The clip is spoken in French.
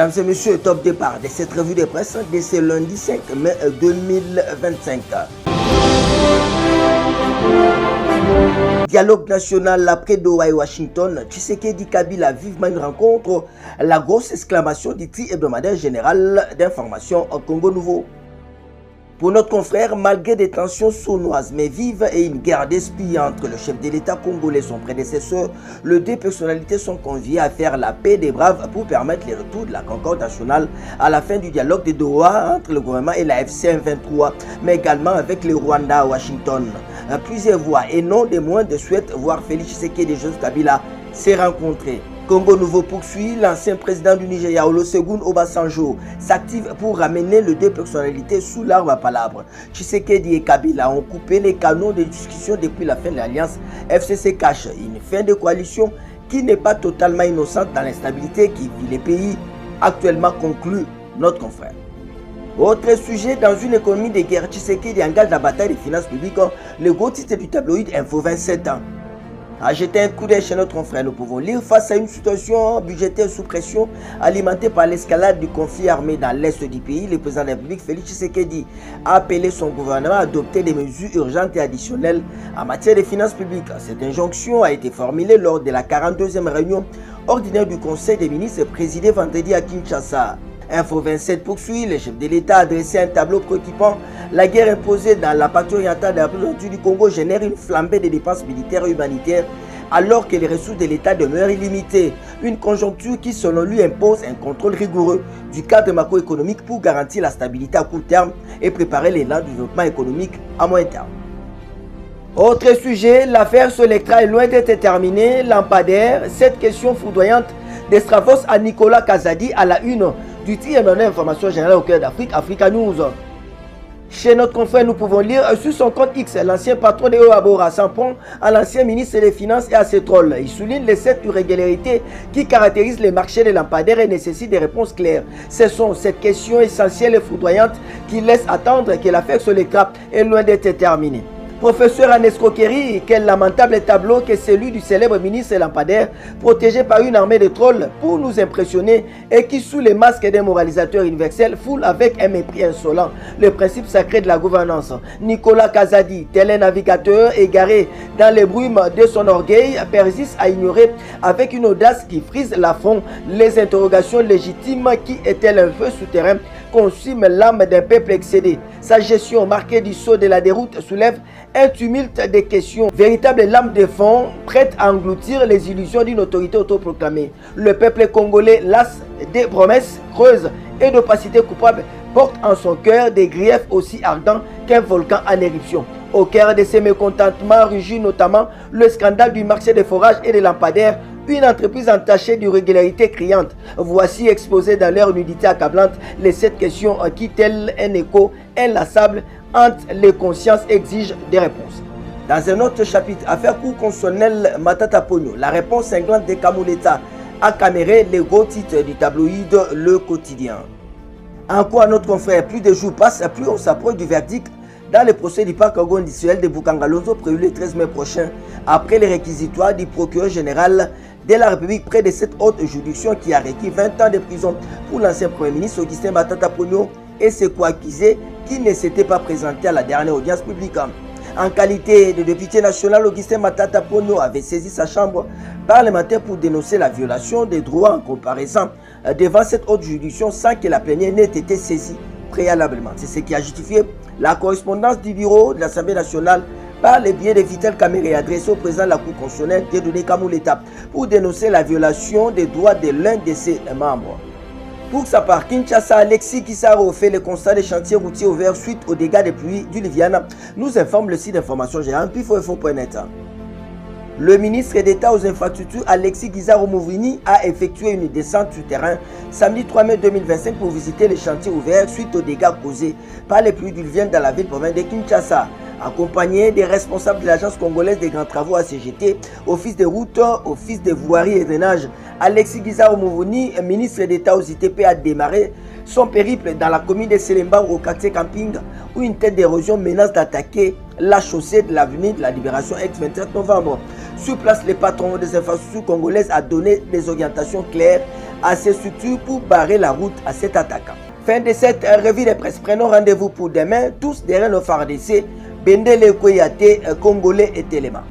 Mesdames et messieurs, top départ de cette revue de presse de ce lundi 5 mai 2025. Dialogue national après Doha et Washington, Tshisekedi Kabila vivement une rencontre, la grosse exclamation du tri hebdomadaire général d'information au Congo Nouveau. Pour notre confrère, malgré des tensions sournoises mais vives et une guerre d'esprit entre le chef de l'État congolais et son prédécesseur, les deux personnalités sont conviées à faire la paix des braves pour permettre le retour de la concorde nationale à la fin du dialogue de Doha entre le gouvernement et la FCM23, mais également avec le Rwanda à Washington. Plusieurs voix et non des moindres souhaitent voir Félix Tshisekedi et Joseph Kabila se rencontrer. Congo Nouveau poursuit, l'ancien président du Nigeria Olusegun Obasanjo s'active pour ramener les deux personnalités sous l'arbre à palabres. Tshisekedi et Kabila ont coupé les canaux de discussion depuis la fin de l'alliance FCC cache une fin de coalition qui n'est pas totalement innocente dans l'instabilité qui vit les pays actuellement, conclut notre confrère. Autre sujet, dans une économie de guerre, Tshisekedi engage la bataille des finances publiques, le gros titre du tabloïd Info 27 ans. À jeter un coup d'œil chez notre confrère, nous pouvons lire face à une situation budgétaire sous pression alimentée par l'escalade du conflit armé dans l'est du pays. Le président de la République, Félix Tshisekedi, a appelé son gouvernement à adopter des mesures urgentes et additionnelles en matière de finances publiques. Cette injonction a été formulée lors de la 42e réunion ordinaire du Conseil des ministres présidée vendredi à Kinshasa. Info 27 poursuit, le chef de l'État a dressé un tableau préoccupant. La guerre imposée dans la partie orientale de la préfecture du Congo génère une flambée des dépenses militaires et humanitaires alors que les ressources de l'État demeurent illimitées. Une conjoncture qui, selon lui, impose un contrôle rigoureux du cadre macroéconomique pour garantir la stabilité à court terme et préparer l'élan du développement économique à moyen terme. Autre sujet, l'affaire Solectra est loin d'être terminée. Lampadaire, cette question foudroyante d'Estravos à Nicolas Kazadi à la une du titre d'information générale au cœur d'Afrique, Africa News. Chez notre confrère, nous pouvons lire sur son compte X, l'ancien patron de Oabora s'en prend à l'ancien ministre des Finances et à ses trolls. Il souligne les 7 irrégularités qui caractérisent les marchés des lampadaires et nécessitent des réponses claires. Ce sont cette question essentielle et foudroyante qui laisse attendre que l'affaire Solectra est loin d'être terminée. Professeur en escroquerie, quel lamentable tableau que celui du célèbre ministre lampadaire protégé par une armée de trolls pour nous impressionner et qui, sous les masques des moralisateurs universels, foule avec un mépris insolent le principe sacré de la gouvernance. Nicolas Kazadi, tel un navigateur égaré dans les brumes de son orgueil, persiste à ignorer avec une audace qui frise l'affront les interrogations légitimes qui étaient un feu souterrain consume l'âme d'un peuple excédé. Sa gestion marquée du saut de la déroute soulève un tumulte de questions. Véritable lame de fond, prête à engloutir les illusions d'une autorité autoproclamée. Le peuple congolais, las des promesses creuses et d'opacité coupable, porte en son cœur des griefs aussi ardents qu'un volcan en éruption. Au cœur de ces mécontentements rugit notamment le scandale du marché des forages et des lampadaires, une entreprise entachée d'irrégularités criantes. Voici exposées dans leur nudité accablante les 7 questions qui, tel un écho inlassable, hantent les consciences, exigent des réponses. Dans un autre chapitre, affaire cour constitutionnelle Matata Ponyo, la réponse cinglante de Kamuleta a caméré les gros titres du tabloïd Le Quotidien. En quoi notre confrère, plus de jours passent, plus on s'approche du verdict dans le procès du parc industriel de Bukangalonzo prévu le 13 mai prochain, après les réquisitoires du procureur général de la République près de cette haute juridiction qui a requis 20 ans de prison pour l'ancien Premier ministre Augustin Matata Ponyo et ses co-accusés qui ne s'étaient pas présentés à la dernière audience publique. En qualité de député national, Augustin Matata Ponyo avait saisi sa chambre parlementaire pour dénoncer la violation des droits en comparaison devant cette haute juridiction sans que la plénière n'ait été saisie préalablement. C'est ce qui a justifié la correspondance du bureau de l'Assemblée nationale par le biais de Vital Kamere adressé au président de la Cour constitutionnelle, Dieudonné Kamuleta, pour dénoncer la violation des droits de l'un de ses membres. Pour sa part, Kinshasa, Alexis Kissaro fait le constat des chantiers routiers ouverts suite aux dégâts des pluies du Liviana, nous informe le site d'information générale pifoinfo.net. Le ministre d'État aux infrastructures Alexis Guizaro-Mouvrini a effectué une descente sur terrain samedi 3 mai 2025 pour visiter les chantiers ouverts suite aux dégâts causés par les pluies diluviennes dans la ville province de Kinshasa. Accompagné des responsables de l'Agence congolaise des grands travaux ACGT, Office des routes, Office des voiries et drainage, Alexis Guizaro Mouvouni, ministre d'État aux ITP, a démarré son périple dans la commune de Selemba au quartier Camping, où une tête d'érosion menace d'attaquer la chaussée de l'avenue de la Libération ex-27 novembre. Sur place, le patron des infrastructures congolaises a donné des orientations claires à ces structures pour barrer la route à cet attaquant. Fin de cette revue de presse. Prenons rendez-vous pour demain, tous derrière nos phares d'essai. Bendele Koyate, Congolais et Téléma.